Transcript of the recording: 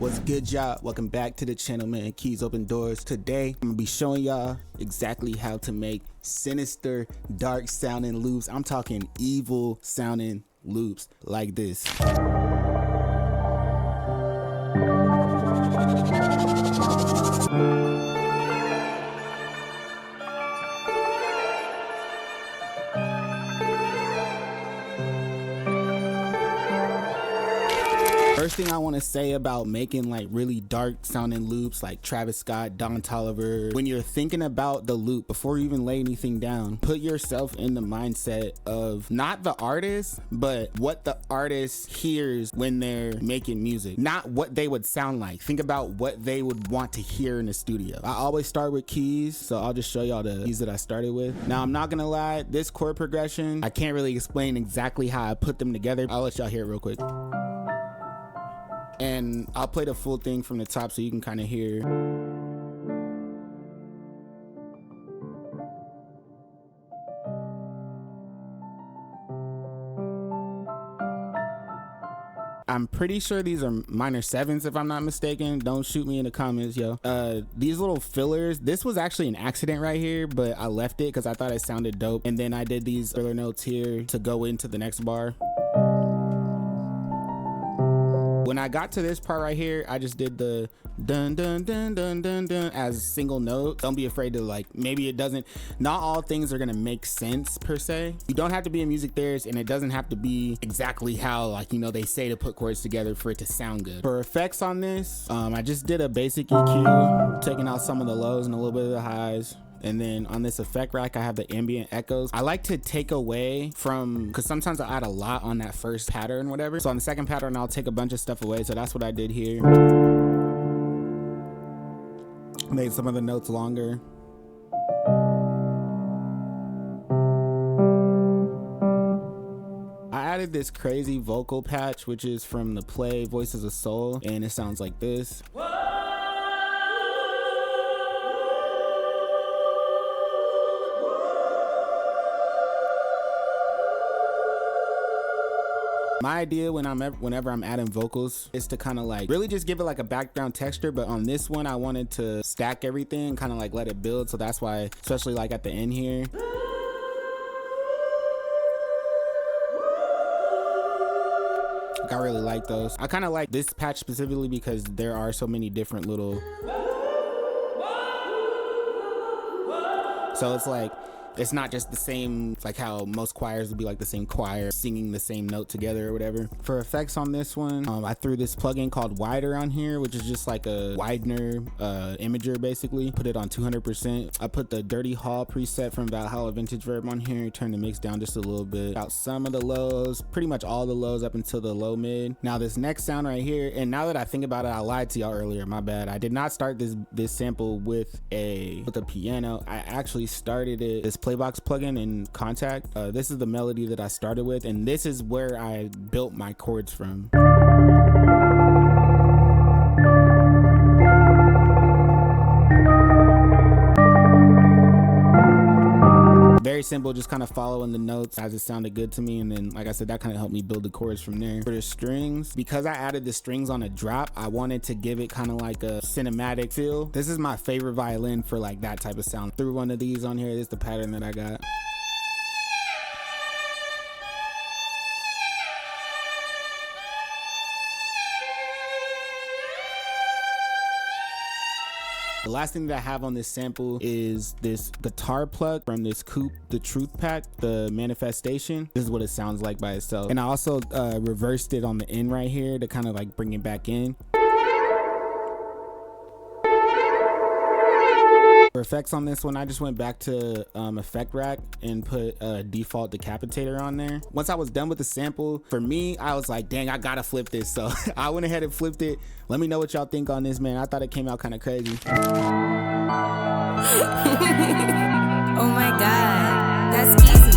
What's good, y'all? Welcome back to the channel, man. Keys Open Doors. Today I'm gonna be showing y'all exactly how to make sinister, dark sounding loops. I'm talking evil sounding loops like this. First thing I want to say about making like really dark sounding loops like Travis Scott, Don Toliver, when you're thinking about the loop before you even lay anything down, put yourself in the mindset of not the artist, but what the artist hears when they're making music, not what they would sound like. Think about what they would want to hear in the studio. I always start with keys, so I'll just show y'all the keys that I started with. Now, I'm not gonna lie, this chord progression, I can't really explain exactly how I put them together. I'll let y'all hear it real quick. And I'll play the full thing from the top so you can kind of hear. I'm pretty sure these are minor sevens if I'm not mistaken. Don't shoot me in the comments, yo. These little fillers, this was actually an accident right here, but I left it because I thought it sounded dope. And then I did these filler notes here to go into the next bar. When I got to this part right here, I just did the dun dun dun dun dun dun as a single note. Don't be afraid to, like, maybe it doesn't, not all things are gonna make sense per se. You don't have to be a music theorist, and it doesn't have to be exactly how, like, you know, they say to put chords together for it to sound good. For effects on this, I just did a basic EQ, taking out some of the lows and a little bit of the highs. And then on this effect rack, I have the ambient echoes. I like to take away from, because sometimes I add a lot on that first pattern, whatever. So on the second pattern, I'll take a bunch of stuff away. So that's what I did here. Made some of the notes longer. I added this crazy vocal patch, which is from the play Voices of Soul, and it sounds like this. My idea whenever I'm adding vocals is to kind of like really just give it like a background texture, but on this one I wanted to stack everything, kind of like let it build. So that's why, especially like at the end here, like I really like those. I kind of like this patch specifically because there are so many different little, so it's like, it's not just the same, like how most choirs would be like the same choir singing the same note together or whatever. For effects on this one, I threw this plugin called Wider on here, which is just like a widener imager basically. Put it on 200%. I put the Dirty Hall preset from Valhalla Vintage Verb on here, turn the mix down just a little bit. Out some of the lows, pretty much all the lows up until the low mid. Now this next sound right here, and now that I think about it, I lied to y'all earlier, my bad. I did not start this sample with a piano. I actually started it, this Playbox plugin in Contact. This is the melody that I started with, and this is where I built my chords from. Very simple, just kind of following the notes as it sounded good to me, and then like I said, that kind of helped me build the chords from there. For the strings, because I added the strings on a drop, I wanted to give it kind of like a cinematic feel. This is my favorite violin for like that type of sound. Threw one of these on here. This is the pattern that I got. The last thing that I have on this sample is this guitar plug from this Coupe, the Truth Pack, the Manifestation. This is what it sounds like by itself. And I also reversed it on the end right here to kind of like bring it back in. For effects on this one, I just went back to effect rack and put a default decapitator on there. Once I was done with the sample, for me, I was like, dang, I gotta flip this. So I went ahead and flipped it. Let me know what y'all think on this, man. I thought it came out kind of crazy. Oh my God, that's easy.